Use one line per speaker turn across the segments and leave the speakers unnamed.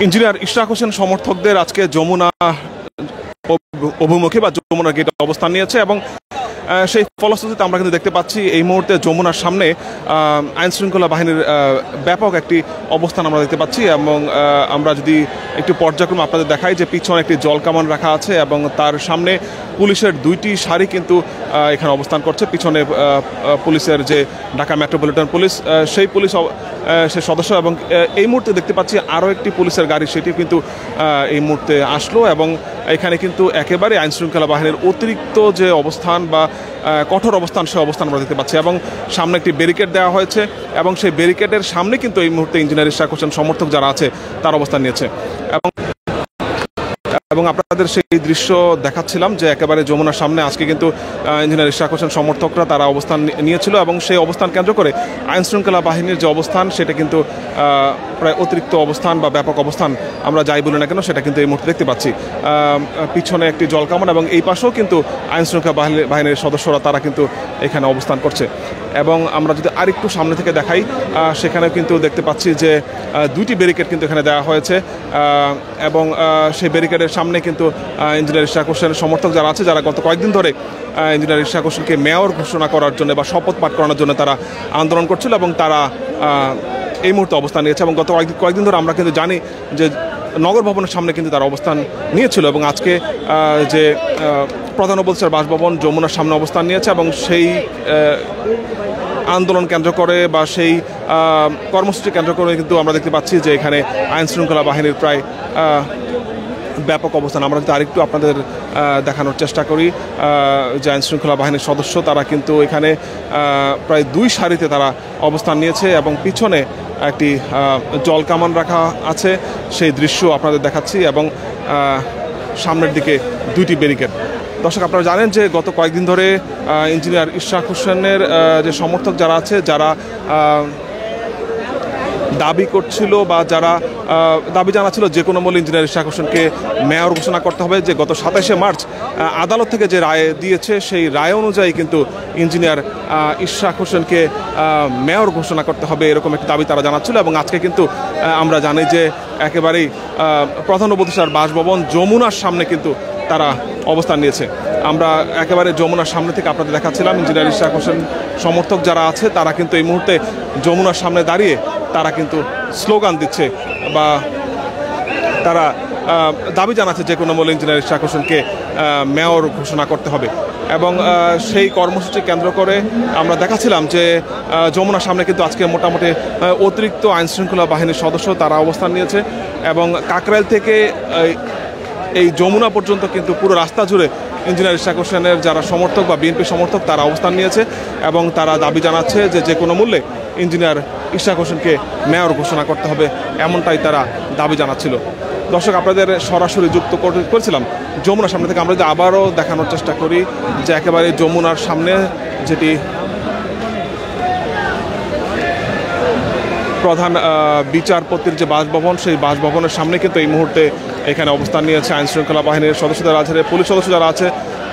Engineer Ishraq Hossain সমর্থকদের আজকে যমুনা অভিমুখী বা যমুনা গেটে অবস্থান নিয়েছে এবং সেই ফলশ্রুতিতে আমরা কিন্তু দেখতে পাচ্ছি এই মুহূর্তে যমুনার সামনে আইনশৃঙ্খলা বাহিনীর ব্যাপক একটি অবস্থান আমরা দেখতে পাচ্ছি এবং আমরা যদি একটু পর্যায়ক্রমে আপনাদের দেখাই যে পিছনে একটি জলকামান রাখা আছে এবং তার সামনে পুলিশের দুইটি সারি কিন্তু এখানে অবস্থান করছে। পিছনে পুলিশের যে ঢাকা মেট্রোপলিটন পুলিশ সেই পুলিশ সে সদস্য এবং এই মুহূর্তে দেখতে পাচ্ছি আরও একটি পুলিশের গাড়ি সেটিও কিন্তু এই মুহূর্তে আসলো এবং এখানে কিন্তু একেবারে আইনশৃঙ্খলা বাহিনীর অতিরিক্ত যে অবস্থান বা কঠোর অবস্থান সে অবস্থান আমরা দেখতে পাচ্ছি এবং সামনে একটি ব্যারিকেড দেওয়া হয়েছে এবং সেই ব্যারিকেডের সামনে কিন্তু এই মুহূর্তে ইঞ্জিনিয়ার ইশরাক হোসেন সমর্থক যারা আছে তার অবস্থান নিয়েছে এবং আপনাদের সেই দৃশ্য দেখাচ্ছিলাম যে একেবারে যমুনার সামনে আজকে কিন্তু ইঞ্জিনিয়ার ইশরাক হোসেন সমর্থকরা তারা অবস্থান নিয়েছিল এবং সেই অবস্থান কেন্দ্র করে আইনশৃঙ্খলা বাহিনীর যে অবস্থান সেটা কিন্তু প্রায় অতিরিক্ত অবস্থান বা ব্যাপক অবস্থান আমরা যাই বলি না কেন সেটা কিন্তু এই মুহূর্তে দেখতে পাচ্ছি। পিছনে একটি জলকামান এবং এই পাশেও কিন্তু আইনশৃঙ্খলা বাহিনীর সদস্যরা তারা কিন্তু এখানে অবস্থান করছে এবং আমরা যদি আরেকটু সামনে থেকে দেখাই সেখানেও কিন্তু দেখতে পাচ্ছি যে দুইটি ব্যারিকেড কিন্তু এখানে দেওয়া হয়েছে এবং সেই ব্যারিকেডের সামনে কিন্তু ইঞ্জিনিয়ার ইশরাক হোসেনের সমর্থক যারা আছে যারা গত কয়েকদিন ধরে ইঞ্জিনিয়ার ইশরাক হোসেনকে মেয়র ঘোষণা করার জন্য বা শপথ পাঠ করানোর জন্য তারা আন্দোলন করছিল এবং তারা এই মুহূর্তে অবস্থান নিয়েছে এবং গত কয়েকদিন ধরে আমরা কিন্তু জানি যে নগর ভবনের সামনে কিন্তু তারা অবস্থান নিয়েছিল এবং আজকে যে প্রধান উপদেষ্টার বাসভবন যমুনার সামনে অবস্থান নিয়েছে এবং সেই আন্দোলন কেন্দ্র করে বা সেই কর্মসূচি কেন্দ্র করে কিন্তু আমরা দেখতে পাচ্ছি যে এখানে আইনশৃঙ্খলা বাহিনীর প্রায় ব্যাপক অবস্থান। আমরা যদি আরেকটু আপনাদের দেখানোর চেষ্টা করি যে আইনশৃঙ্খলা বাহিনীর সদস্য তারা কিন্তু এখানে প্রায় দুই সারিতে তারা অবস্থান নিয়েছে এবং পিছনে একটি জলকামান রাখা আছে সেই দৃশ্য আপনাদের দেখাচ্ছি এবং সামনের দিকে দুইটি ব্যারিকেড। দর্শক আপনারা জানেন যে গত কয়েকদিন ধরে ইঞ্জিনিয়ার ইশরাক হোসেনের যে সমর্থক যারা আছে যারা দাবি করছিল বা যারা দাবি জানাচ্ছিল যে কোনো মূল্যে ইঞ্জিনিয়ার ইশরাক হোসেনকে মেয়র ঘোষণা করতে হবে, যে গত 27শে মার্চ আদালত থেকে যে রায় দিয়েছে সেই রায় অনুযায়ী কিন্তু ইঞ্জিনিয়ার ইশরাক হোসেনকে মেয়র ঘোষণা করতে হবে এরকম একটি দাবি তারা জানাচ্ছিল এবং আজকে কিন্তু আমরা জানি যে একেবারেই প্রধান উপদেষ্টার বাসভবন যমুনার সামনে কিন্তু তারা অবস্থান নিয়েছে। আমরা একেবারে যমুনার সামনে থেকে আপনাদের দেখাচ্ছিলাম ইঞ্জিনিয়ার ইশরাক হোসেন সমর্থক যারা আছে তারা কিন্তু এই মুহূর্তে যমুনার সামনে দাঁড়িয়ে তারা কিন্তু স্লোগান দিচ্ছে বা তারা দাবি জানাচ্ছে যে কোনো মূল্যে ইঞ্জিনিয়ার ইশরাক হোসেনকে মেয়র ঘোষণা করতে হবে এবং সেই কর্মসূচি কেন্দ্র করে আমরা দেখাচ্ছিলাম যে যমুনার সামনে কিন্তু আজকে মোটামুটি অতিরিক্ত আইনশৃঙ্খলা বাহিনীর সদস্য তারা অবস্থান নিয়েছে এবং কাকরাইল থেকে এই যমুনা পর্যন্ত কিন্তু পুরো রাস্তা জুড়ে ইঞ্জিনিয়ার ইশরাক হোসেনের যারা সমর্থক বা বিএনপি সমর্থক তারা অবস্থান নিয়েছে এবং তারা দাবি জানাচ্ছে যে কোনো মূল্যে ইঞ্জিনিয়ার ইশরাক হোসেনকে মেয়র ঘোষণা করতে হবে এমনটাই তারা দাবি জানাচ্ছিল। দর্শক আপনাদের সরাসরি যুক্ত করেছিলাম যমুনার সামনে থেকে। আমরা যদি আবারও দেখানোর চেষ্টা করি যে একেবারে যমুনার সামনে যেটি প্রধান বিচারপতির যে বাসভবন সেই বাসভবনের সামনে কিন্তু এই মুহূর্তে এখানে অবস্থান নিয়েছে আইনশৃঙ্খলা বাহিনীর সদস্য যারা আছে পুলিশ সদস্য যারা আছে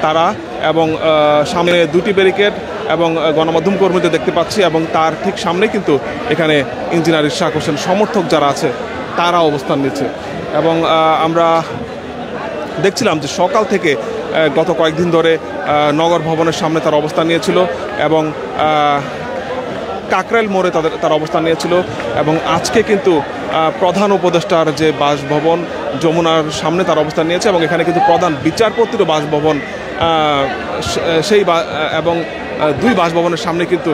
তারা এবং সামনে দুটি ব্যারিকেড এবং গণমাধ্যম কর্মীদের দেখতে পাচ্ছি এবং তার ঠিক সামনে কিন্তু এখানে ইঞ্জিনিয়ার ইশরাক হোসেন সমর্থক যারা আছে তারা অবস্থান নিচ্ছে এবং আমরা দেখছিলাম যে সকাল থেকে গত কয়েকদিন ধরে নগর ভবনের সামনে তারা অবস্থান নিয়েছিল এবং কাকরাইল মোড়ে তারা অবস্থান নিয়েছিল এবং আজকে কিন্তু প্রধান উপদেষ্টার যে বাসভবন যমুনার সামনে তারা অবস্থান নিয়েছে এবং এখানে কিন্তু প্রধান বিচারপতিরও বাসভবন সেই এবং দুই বাসভবনের সামনে কিন্তু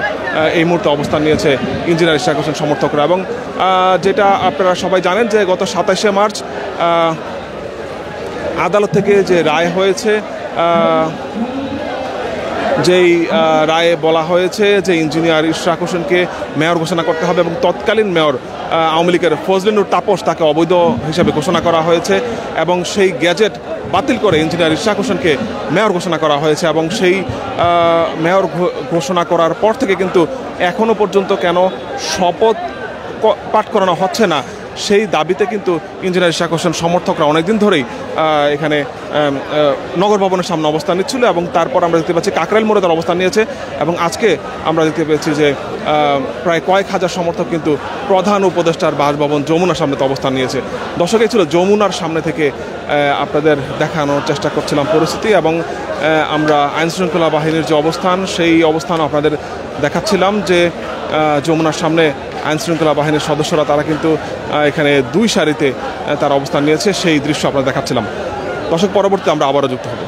এই মুহূর্তে অবস্থান নিয়েছে ইঞ্জিনিয়ার ইশরাক হোসেন সমর্থকরা এবং যেটা আপনারা সবাই জানেন যে গত 27শে মার্চ আদালত থেকে যে রায় হয়েছে যেই রায়ে বলা হয়েছে যে ইঞ্জিনিয়ার ইশরাক হোসেনকে মেয়র ঘোষণা করতে হবে এবং তৎকালীন মেয়র আওয়ামী লীগের ফজলিনুর তাপস তাকে অবৈধ হিসেবে ঘোষণা করা হয়েছে এবং সেই গ্যাজেট বাতিল করে ইঞ্জিনিয়ার ইশরাক হোসেনকে মেয়র ঘোষণা করা হয়েছে এবং সেই মেয়র ঘোষণা করার পর থেকে কিন্তু এখনও পর্যন্ত কেন শপথ পাঠ করানো হচ্ছে না সেই দাবিতে কিন্তু ইঞ্জিনিয়ার ইশরাক হোসেন সমর্থকরা অনেকদিন ধরেই এখানে নগর ভবনের সামনে অবস্থান নিচ্ছিল এবং তারপর আমরা দেখতে পাচ্ছি কাকরাইল মোড়ে তার অবস্থান নিয়েছে এবং আজকে আমরা দেখতে পেয়েছি যে প্রায় কয়েক হাজার সমর্থক কিন্তু প্রধান উপদেষ্টার বাসভবন যমুনার সামনে অবস্থান নিয়েছে। দর্শকই ছিল যমুনার সামনে থেকে আপনাদের দেখানোর চেষ্টা করছিলাম পরিস্থিতি এবং আমরা আইনশৃঙ্খলা বাহিনীর যে অবস্থান সেই অবস্থান আপনাদের দেখাচ্ছিলাম যে যমুনার সামনে আইনশৃঙ্খলা বাহিনীর সদস্যরা তারা কিন্তু এখানে দুই সারিতে তার অবস্থান নিয়েছে, সেই দৃশ্য আপনারা দেখাচ্ছিলাম। দর্শক, পরবর্তী আমরা আবারও যুক্ত হব।